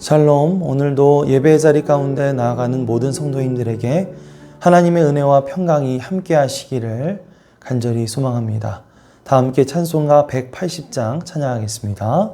샬롬. 오늘도 예배의 자리 가운데 나아가는 모든 성도님들에게 하나님의 은혜와 평강이 함께 하시기를 간절히 소망합니다. 다 함께 찬송가 180장 찬양하겠습니다.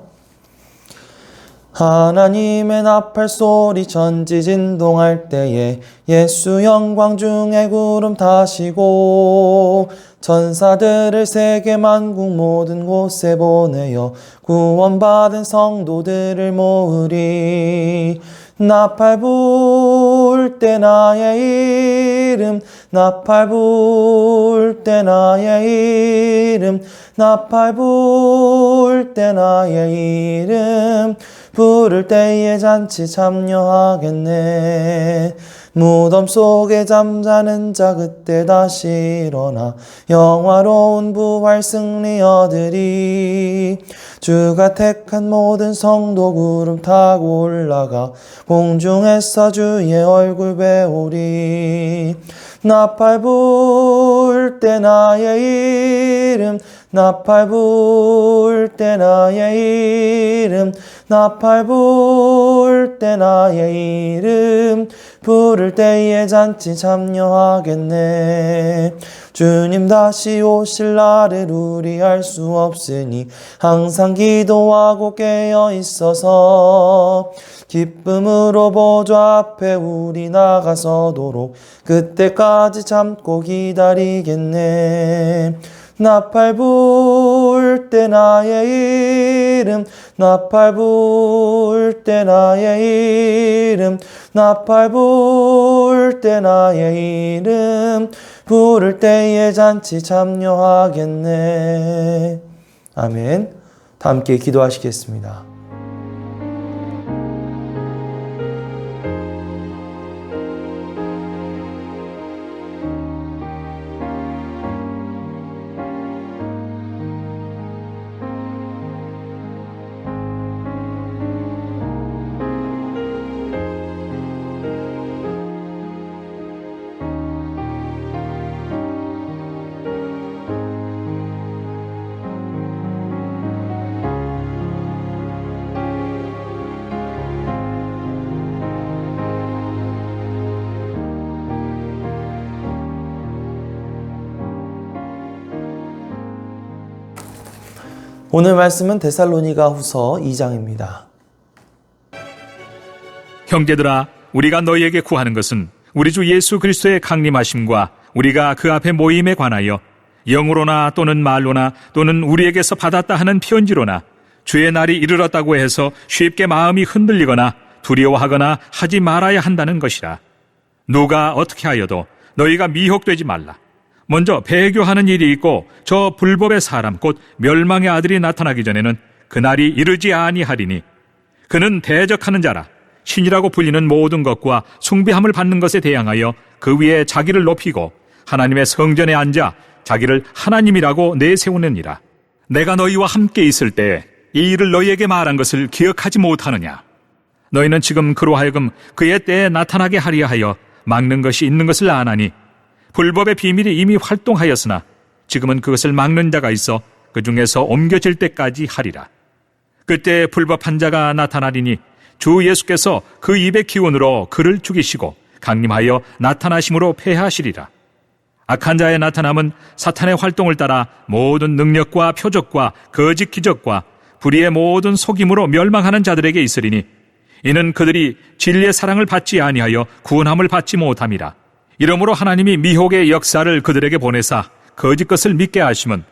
하나님의 나팔 소리 전지진동할 때에 예수 영광 중에 구름 타시고 천사들을 세계 만국 모든 곳에 보내어 구원받은 성도들을 모으리. 나팔 불 때 나의 이름, 나팔 불 때 나의 이름, 나팔 불 때 나의 이름, 부를 때에 잔치 참여하겠네. 무덤 속에 잠자는 자 그때 다시 일어나 영화로운 부활 승리 얻으리. 주가 택한 모든 성도 구름 타고 올라가 공중에서 주의 얼굴 배우리. 나팔 불 때 나의 이름, 나팔 불 때 나의 이름, 나팔 불 때 나의 이름, 부를 때에 잔치 참여하겠네. 주님 다시 오실 날을 우리 알 수 없으니 항상 기도하고 깨어 있어서 기쁨으로 보좌 앞에 우리 나가서도록 그때까지 참고 기다리겠네. 나팔 불 때 나의 이름, 나팔 불 때 나의 이름, 나팔 불 때 나의 이름, 부를 때에 잔치 참여하겠네. 아멘. 다 함께 기도하시겠습니다. 오늘 말씀은 데살로니가 후서 2장입니다. 형제들아, 우리가 너희에게 구하는 것은 우리 주 예수 그리스도의 강림하심과 우리가 그 앞에 모임에 관하여 영으로나 또는 말로나 또는 우리에게서 받았다 하는 편지로나 주의 날이 이르렀다고 해서 쉽게 마음이 흔들리거나 두려워하거나 하지 말아야 한다는 것이라. 누가 어떻게 하여도 너희가 미혹되지 말라. 먼저 배교하는 일이 있고 저 불법의 사람 곧 멸망의 아들이 나타나기 전에는 그날이 이르지 아니하리니 그는 대적하는 자라. 신이라고 불리는 모든 것과 숭배함을 받는 것에 대항하여 그 위에 자기를 높이고 하나님의 성전에 앉아 자기를 하나님이라고 내세우느니라. 내가 너희와 함께 있을 때 이 일을 너희에게 말한 것을 기억하지 못하느냐. 너희는 지금 그로 하여금 그의 때에 나타나게 하려 하여 막는 것이 있는 것을 아나니 불법의 비밀이 이미 활동하였으나 지금은 그것을 막는 자가 있어 그 중에서 옮겨질 때까지 하리라. 그때 불법한 자가 나타나리니 주 예수께서 그 입의 기운으로 그를 죽이시고 강림하여 나타나심으로 패하시리라. 악한 자의 나타남은 사탄의 활동을 따라 모든 능력과 표적과 거짓 기적과 불의의 모든 속임으로 멸망하는 자들에게 있으리니 이는 그들이 진리의 사랑을 받지 아니하여 구원함을 받지 못함이라. 이러므로 하나님이 미혹의 역사를 그들에게 보내사 거짓 것을 믿게 하심은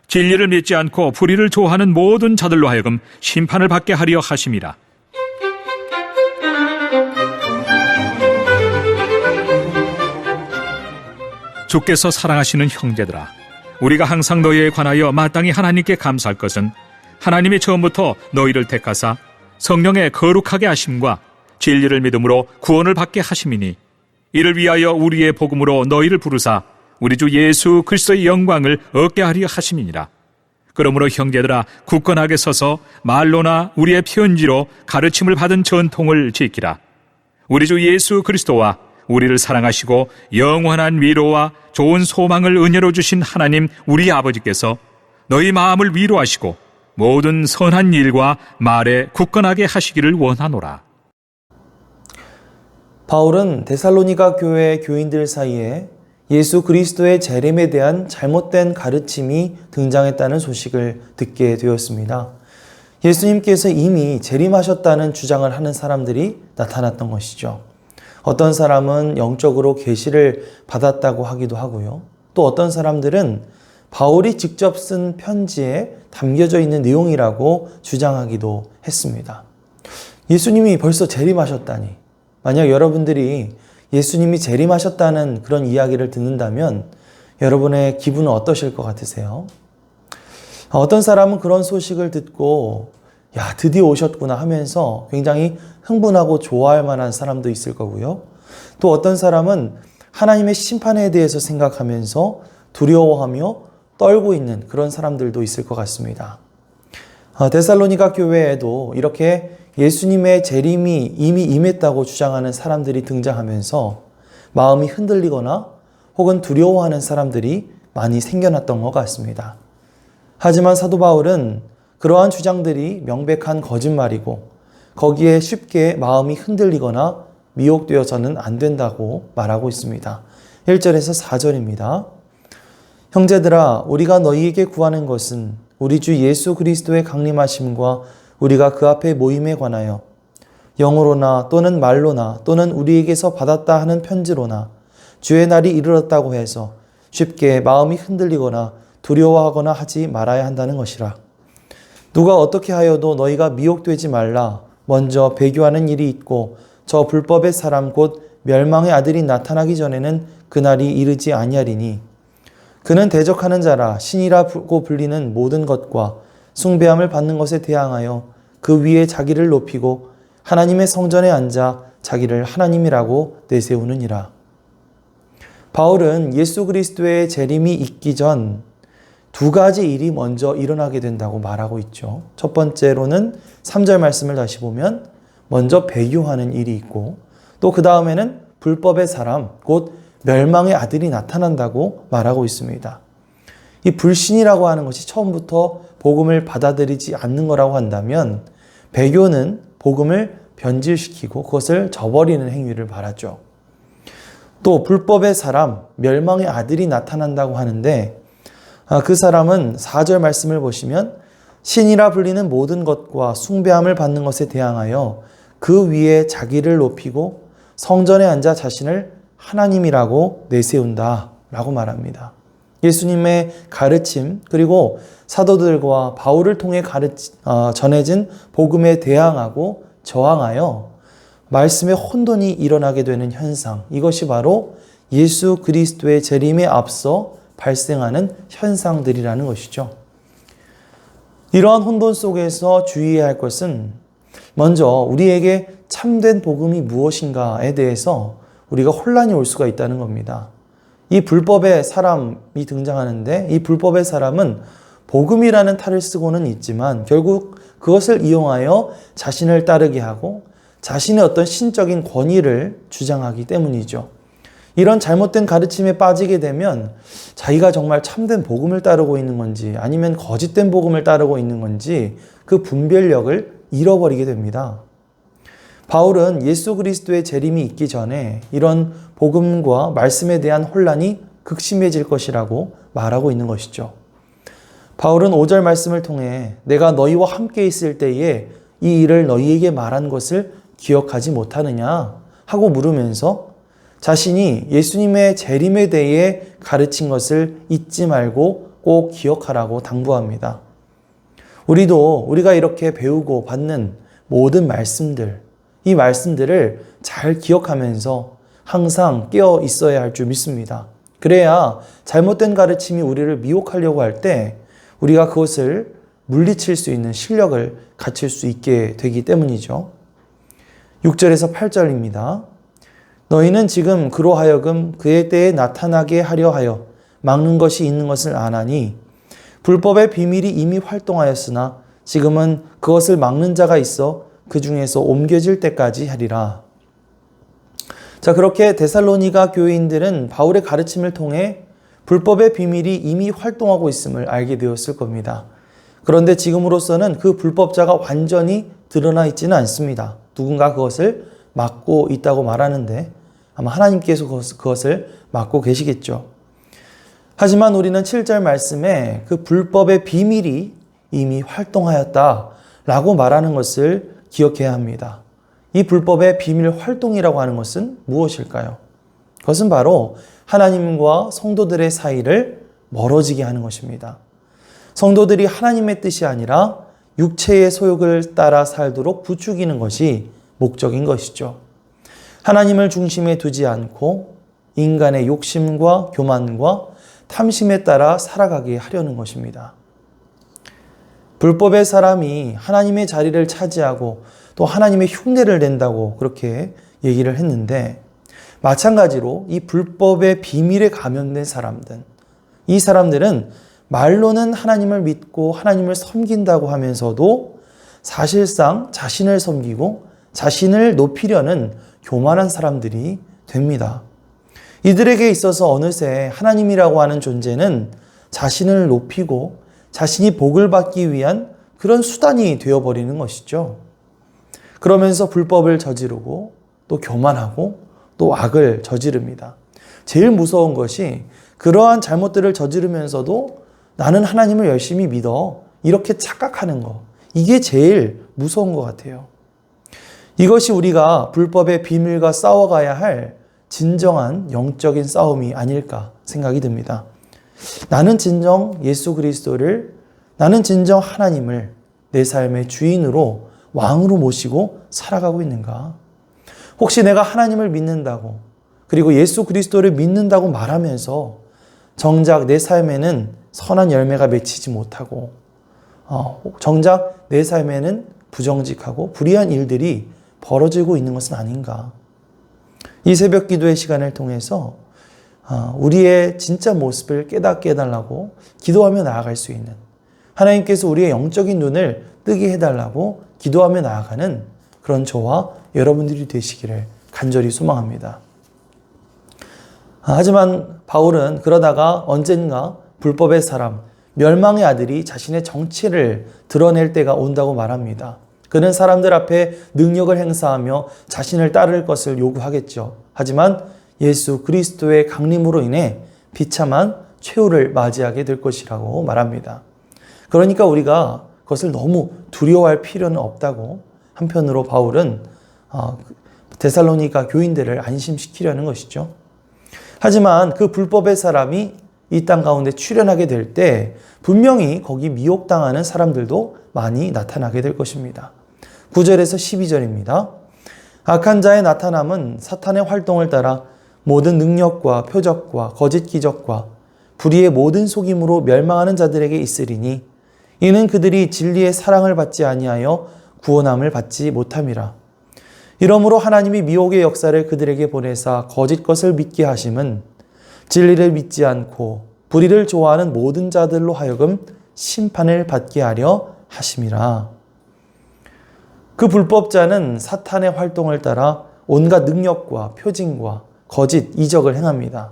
진리를 믿지 않고 불의를 좋아하는 모든 자들로 하여금 심판을 받게 하려 하심이라. 주께서 사랑하시는 형제들아, 우리가 항상 너희에 관하여 마땅히 하나님께 감사할 것은 하나님이 처음부터 너희를 택하사 성령의 거룩하게 하심과 진리를 믿음으로 구원을 받게 하심이니 이를 위하여 우리의 복음으로 너희를 부르사 우리 주 예수 그리스도의 영광을 얻게 하려 하심이니라. 그러므로 형제들아, 굳건하게 서서 말로나 우리의 편지로 가르침을 받은 전통을 지키라. 우리 주 예수 그리스도와 우리를 사랑하시고 영원한 위로와 좋은 소망을 은혜로 주신 하나님 우리 아버지께서 너희 마음을 위로하시고 모든 선한 일과 말에 굳건하게 하시기를 원하노라. 바울은 데살로니가 교회 교인들 사이에 예수 그리스도의 재림에 대한 잘못된 가르침이 등장했다는 소식을 듣게 되었습니다. 예수님께서 이미 재림하셨다는 주장을 하는 사람들이 나타났던 것이죠. 어떤 사람은 영적으로 계시를 받았다고 하기도 하고요. 또 어떤 사람들은 바울이 직접 쓴 편지에 담겨져 있는 내용이라고 주장하기도 했습니다. 예수님이 벌써 재림하셨다니. 만약 여러분들이 예수님이 재림하셨다는 그런 이야기를 듣는다면 여러분의 기분은 어떠실 것 같으세요? 어떤 사람은 그런 소식을 듣고 야, 드디어 오셨구나 하면서 굉장히 흥분하고 좋아할 만한 사람도 있을 거고요. 또 어떤 사람은 하나님의 심판에 대해서 생각하면서 두려워하며 떨고 있는 그런 사람들도 있을 것 같습니다. 데살로니가 교회에도 이렇게 예수님의 재림이 이미 임했다고 주장하는 사람들이 등장하면서 마음이 흔들리거나 혹은 두려워하는 사람들이 많이 생겨났던 것 같습니다. 하지만 사도 바울은 그러한 주장들이 명백한 거짓말이고 거기에 쉽게 마음이 흔들리거나 미혹되어서는 안 된다고 말하고 있습니다. 1절에서 4절입니다. 형제들아, 우리가 너희에게 구하는 것은 우리 주 예수 그리스도의 강림하심과 우리가 그 앞에 모임에 관하여 영으로나 또는 말로나 또는 우리에게서 받았다 하는 편지로나 주의 날이 이르렀다고 해서 쉽게 마음이 흔들리거나 두려워하거나 하지 말아야 한다는 것이라. 누가 어떻게 하여도 너희가 미혹되지 말라. 먼저 배교하는 일이 있고 저 불법의 사람 곧 멸망의 아들이 나타나기 전에는 그날이 이르지 아니하리니 그는 대적하는 자라 신이라고 불리는 모든 것과 숭배함을 받는 것에 대항하여 그 위에 자기를 높이고 하나님의 성전에 앉아 자기를 하나님이라고 내세우느니라. 바울은 예수 그리스도의 재림이 있기 전 두 가지 일이 먼저 일어나게 된다고 말하고 있죠. 첫 번째로는 3절 말씀을 다시 보면 먼저 배교하는 일이 있고 또 그 다음에는 불법의 사람, 곧 멸망의 아들이 나타난다고 말하고 있습니다. 이 불신이라고 하는 것이 처음부터 복음을 받아들이지 않는 거라고 한다면 배교는 복음을 변질시키고 그것을 저버리는 행위를 말하죠. 또 불법의 사람, 멸망의 아들이 나타난다고 하는데 그 사람은 4절 말씀을 보시면 신이라 불리는 모든 것과 숭배함을 받는 것에 대항하여 그 위에 자기를 높이고 성전에 앉아 자신을 하나님이라고 내세운다 라고 말합니다. 예수님의 가르침 그리고 사도들과 바울을 통해 전해진 복음에 대항하고 저항하여 말씀의 혼돈이 일어나게 되는 현상, 이것이 바로 예수 그리스도의 재림에 앞서 발생하는 현상들이라는 것이죠. 이러한 혼돈 속에서 주의해야 할 것은 먼저 우리에게 참된 복음이 무엇인가에 대해서 우리가 혼란이 올 수가 있다는 겁니다. 이 불법의 사람이 등장하는데 이 불법의 사람은 복음이라는 탈을 쓰고는 있지만 결국 그것을 이용하여 자신을 따르게 하고 자신의 어떤 신적인 권위를 주장하기 때문이죠. 이런 잘못된 가르침에 빠지게 되면 자기가 정말 참된 복음을 따르고 있는 건지 아니면 거짓된 복음을 따르고 있는 건지 그 분별력을 잃어버리게 됩니다. 바울은 예수 그리스도의 재림이 있기 전에 이런 복음과 말씀에 대한 혼란이 극심해질 것이라고 말하고 있는 것이죠. 바울은 5절 말씀을 통해 내가 너희와 함께 있을 때에 이 일을 너희에게 말한 것을 기억하지 못하느냐 하고 물으면서 자신이 예수님의 재림에 대해 가르친 것을 잊지 말고 꼭 기억하라고 당부합니다. 우리가 이렇게 배우고 받는 모든 말씀들, 이 말씀들을 잘 기억하면서 항상 깨어 있어야 할 줄 믿습니다. 그래야 잘못된 가르침이 우리를 미혹하려고 할 때 우리가 그것을 물리칠 수 있는 실력을 갖출 수 있게 되기 때문이죠. 6절에서 8절입니다. 너희는 지금 그로 하여금 그의 때에 나타나게 하려 하여 막는 것이 있는 것을 아나니 불법의 비밀이 이미 활동하였으나 지금은 그것을 막는 자가 있어 그 중에서 옮겨질 때까지 하리라. 자, 그렇게 데살로니가 교인들은 바울의 가르침을 통해 불법의 비밀이 이미 활동하고 있음을 알게 되었을 겁니다. 그런데 지금으로서는 그 불법자가 완전히 드러나 있지는 않습니다. 누군가 그것을 막고 있다고 말하는데 아마 하나님께서 그것을 막고 계시겠죠. 하지만 우리는 7절 말씀에 그 불법의 비밀이 이미 활동하였다라고 말하는 것을 기억해야 합니다. 이 불법의 비밀 활동이라고 하는 것은 무엇일까요? 그것은 바로 하나님과 성도들의 사이를 멀어지게 하는 것입니다. 성도들이 하나님의 뜻이 아니라 육체의 소욕을 따라 살도록 부추기는 것이 목적인 것이죠. 하나님을 중심에 두지 않고 인간의 욕심과 교만과 탐심에 따라 살아가게 하려는 것입니다. 불법의 사람이 하나님의 자리를 차지하고 또 하나님의 흉내를 낸다고 그렇게 얘기를 했는데, 마찬가지로 이 불법의 비밀에 감염된 사람들, 이 사람들은 말로는 하나님을 믿고 하나님을 섬긴다고 하면서도 사실상 자신을 섬기고 자신을 높이려는 교만한 사람들이 됩니다. 이들에게 있어서 어느새 하나님이라고 하는 존재는 자신을 높이고 자신이 복을 받기 위한 그런 수단이 되어버리는 것이죠. 그러면서 불법을 저지르고 또 교만하고 또 악을 저지릅니다. 제일 무서운 것이 그러한 잘못들을 저지르면서도 나는 하나님을 열심히 믿어 이렇게 착각하는 것, 이게 제일 무서운 것 같아요. 이것이 우리가 불법의 비밀과 싸워가야 할 진정한 영적인 싸움이 아닐까 생각이 듭니다. 나는 진정 예수 그리스도를, 나는 진정 하나님을 내 삶의 주인으로 왕으로 모시고 살아가고 있는가? 혹시 내가 하나님을 믿는다고, 그리고 예수 그리스도를 믿는다고 말하면서 정작 내 삶에는 선한 열매가 맺히지 못하고 정작 내 삶에는 부정직하고 불의한 일들이 벌어지고 있는 것은 아닌가? 이 새벽 기도의 시간을 통해서 우리의 진짜 모습을 깨닫게 해달라고 기도하며 나아갈 수 있는, 하나님께서 우리의 영적인 눈을 뜨게 해달라고 기도하며 나아가는 그런 저와 여러분들이 되시기를 간절히 소망합니다. 하지만 바울은 그러다가 언젠가 불법의 사람, 멸망의 아들이 자신의 정체를 드러낼 때가 온다고 말합니다. 그는 사람들 앞에 능력을 행사하며 자신을 따를 것을 요구하겠죠. 하지만 예수 그리스도의 강림으로 인해 비참한 최후를 맞이하게 될 것이라고 말합니다. 그러니까 우리가 그것을 너무 두려워할 필요는 없다고 한편으로 바울은 데살로니가 교인들을 안심시키려는 것이죠. 하지만 그 불법의 사람이 이 땅 가운데 출현하게 될 때 분명히 거기 미혹당하는 사람들도 많이 나타나게 될 것입니다. 9절에서 12절입니다. 악한 자의 나타남은 사탄의 활동을 따라 모든 능력과 표적과 거짓 기적과 불의의 모든 속임으로 멸망하는 자들에게 있으리니 이는 그들이 진리의 사랑을 받지 아니하여 구원함을 받지 못함이라. 이러므로 하나님이 미혹의 역사를 그들에게 보내사 거짓 것을 믿게 하심은 진리를 믿지 않고 불의를 좋아하는 모든 자들로 하여금 심판을 받게 하려 하심이라. 그 불법자는 사탄의 활동을 따라 온갖 능력과 표징과 거짓 이적을 행합니다.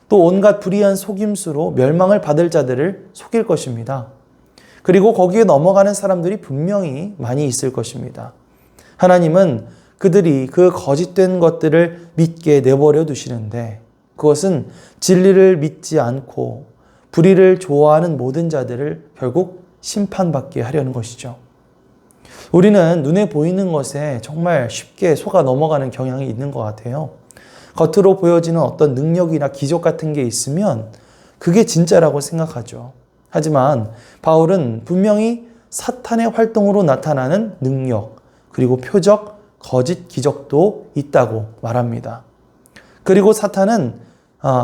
또 온갖 불의한 속임수로 멸망을 받을 자들을 속일 것입니다. 그리고 거기에 넘어가는 사람들이 분명히 많이 있을 것입니다. 하나님은 그들이 그 거짓된 것들을 믿게 내버려 두시는데 그것은 진리를 믿지 않고 불의를 좋아하는 모든 자들을 결국 심판받게 하려는 것이죠. 우리는 눈에 보이는 것에 정말 쉽게 속아 넘어가는 경향이 있는 것 같아요. 겉으로 보여지는 어떤 능력이나 기적 같은 게 있으면 그게 진짜라고 생각하죠. 하지만 바울은 분명히 사탄의 활동으로 나타나는 능력, 그리고 표적, 거짓 기적도 있다고 말합니다. 그리고 사탄은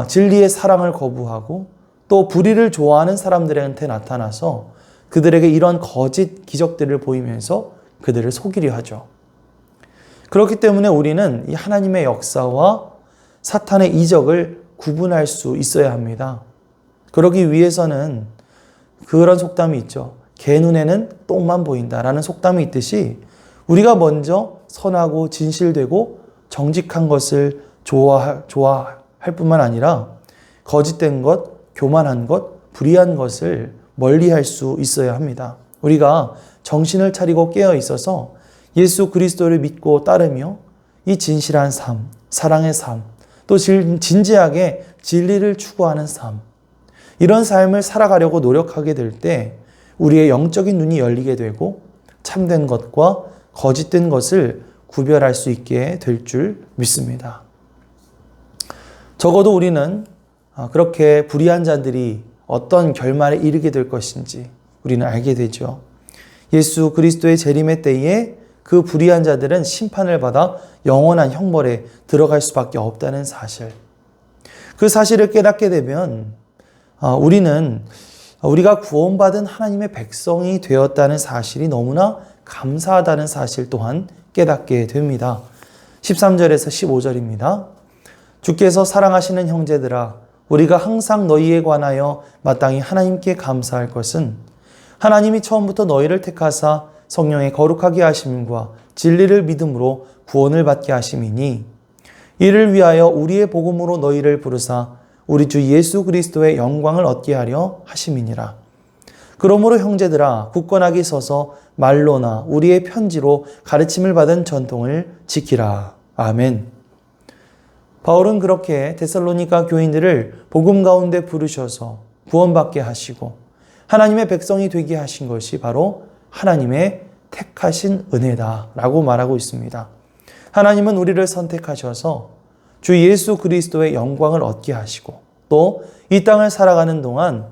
진리의 사랑을 거부하고 또 불의를 좋아하는 사람들한테 나타나서 그들에게 이런 거짓 기적들을 보이면서 그들을 속이려 하죠. 그렇기 때문에 우리는 이 하나님의 역사와 사탄의 이적을 구분할 수 있어야 합니다. 그러기 위해서는 그런 속담이 있죠. 개 눈에는 똥만 보인다라는 속담이 있듯이 우리가 먼저 선하고 진실되고 정직한 것을 좋아할 뿐만 아니라 거짓된 것, 교만한 것, 불의한 것을 멀리할 수 있어야 합니다. 우리가 정신을 차리고 깨어 있어서 예수 그리스도를 믿고 따르며 이 진실한 삶, 사랑의 삶, 또 진지하게 진리를 추구하는 삶, 이런 삶을 살아가려고 노력하게 될 때 우리의 영적인 눈이 열리게 되고 참된 것과 거짓된 것을 구별할 수 있게 될 줄 믿습니다. 적어도 우리는 그렇게 불의한 자들이 어떤 결말에 이르게 될 것인지 우리는 알게 되죠. 예수 그리스도의 재림의 때에 그 불의한 자들은 심판을 받아 영원한 형벌에 들어갈 수밖에 없다는 사실. 그 사실을 깨닫게 되면 우리가 구원받은 하나님의 백성이 되었다는 사실이 너무나 감사하다는 사실 또한 깨닫게 됩니다. 13절에서 15절입니다. 주께서 사랑하시는 형제들아, 우리가 항상 너희에 관하여 마땅히 하나님께 감사할 것은 하나님이 처음부터 너희를 택하사 성령의 거룩하게 하심과 진리를 믿음으로 구원을 받게 하심이니, 이를 위하여 우리의 복음으로 너희를 부르사 우리 주 예수 그리스도의 영광을 얻게 하려 하심이니라. 그러므로 형제들아, 굳건하게 서서 말로나 우리의 편지로 가르침을 받은 전통을 지키라. 아멘. 바울은 그렇게 데살로니가 교인들을 복음 가운데 부르셔서 구원받게 하시고 하나님의 백성이 되게 하신 것이 바로 하나님의 택하신 은혜다라고 말하고 있습니다. 하나님은 우리를 선택하셔서 주 예수 그리스도의 영광을 얻게 하시고 또 이 땅을 살아가는 동안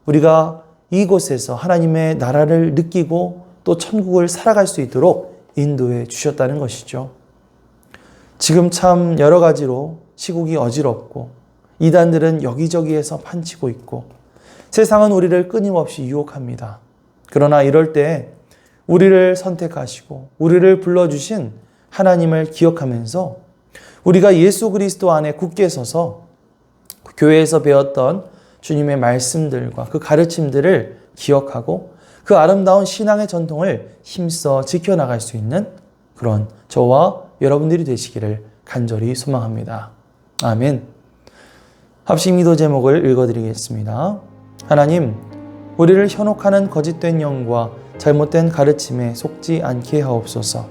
우리가 이곳에서 하나님의 나라를 느끼고 또 천국을 살아갈 수 있도록 인도해 주셨다는 것이죠. 지금 참 여러 가지로 시국이 어지럽고 이단들은 여기저기에서 판치고 있고 세상은 우리를 끊임없이 유혹합니다. 그러나 이럴 때 우리를 선택하시고 우리를 불러주신 하나님을 기억하면서 우리가 예수 그리스도 안에 굳게 서서 교회에서 배웠던 주님의 말씀들과 그 가르침들을 기억하고 그 아름다운 신앙의 전통을 힘써 지켜나갈 수 있는 그런 저와 여러분들이 되시기를 간절히 소망합니다. 아멘. 합심기도 제목을 읽어드리겠습니다. 하나님, 우리를 현혹하는 거짓된 영과 잘못된 가르침에 속지 않게 하옵소서.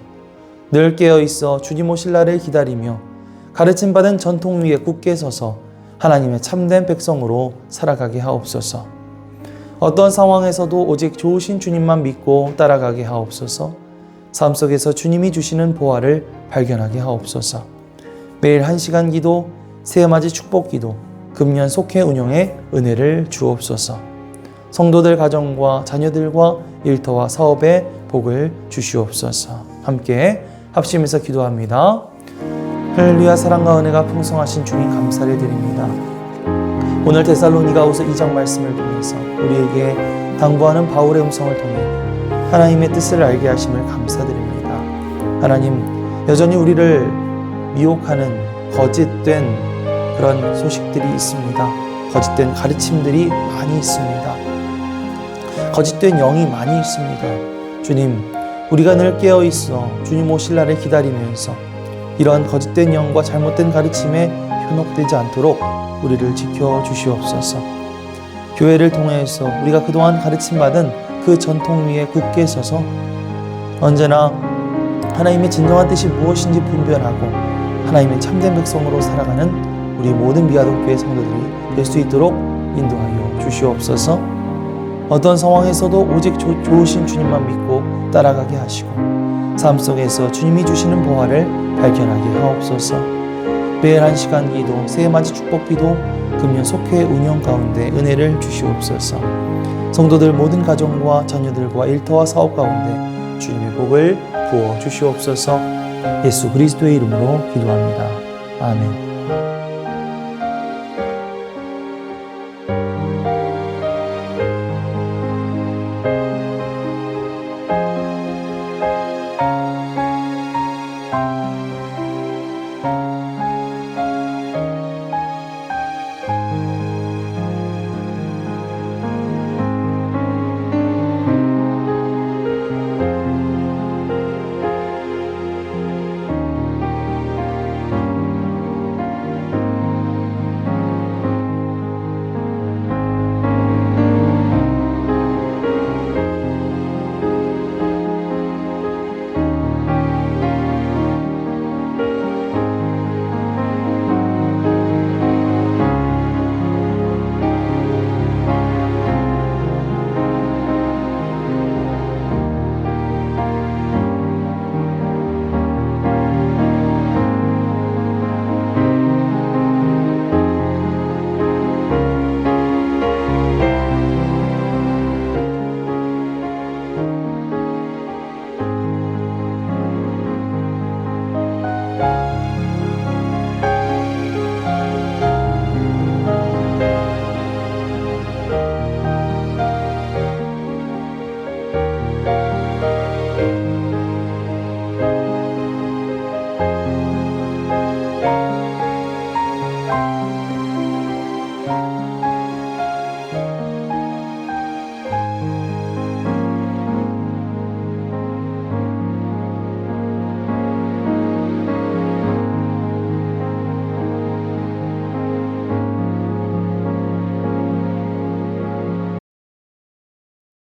늘 깨어있어 주님 오실 날을 기다리며 가르침받은 전통 위에 굳게 서서 하나님의 참된 백성으로 살아가게 하옵소서. 어떤 상황에서도 오직 좋으신 주님만 믿고 따라가게 하옵소서. 삶 속에서 주님이 주시는 보화를 발견하게 하옵소서. 매일 1시간 기도, 새해맞이 축복 기도, 금년 속회 운영에 은혜를 주옵소서. 성도들 가정과 자녀들과 일터와 사업에 복을 주시옵소서. 함께 합심해서 기도합니다. 할렐루야. 사랑과 은혜가 풍성하신 주님 감사를 드립니다. 오늘 데살로니가후서 2장 말씀을 통해서 우리에게 당부하는 바울의 음성을 통해 하나님의 뜻을 알게 하심을 감사드립니다. 하나님, 여전히 우리를 미혹하는 거짓된 그런 소식들이 있습니다. 거짓된 가르침들이 많이 있습니다. 거짓된 영이 많이 있습니다. 주님, 우리가 늘 깨어있어 주님 오실 날을 기다리면서 이러한 거짓된 영과 잘못된 가르침에 현혹되지 않도록 우리를 지켜주시옵소서. 교회를 통해서 우리가 그동안 가르침받은 그 전통 위에 굳게 서서 언제나 하나님의 진정한 뜻이 무엇인지 분별하고 하나님의 참된 백성으로 살아가는 우리 모든 미아동교회 성도들이 될 수 있도록 인도하여 주시옵소서. 어떤 상황에서도 오직 좋으신 주님만 믿고 따라가게 하시고 삶 속에서 주님이 주시는 보화를 발견하게 하옵소서. 매일 1시간 기도, 새해맞이 축복 기도, 금년 속회 운영 가운데 은혜를 주시옵소서. 성도들 모든 가정과 자녀들과 일터와 사업 가운데 주님의 복을 부어 주시옵소서. 예수 그리스도의 이름으로 기도합니다. 아멘.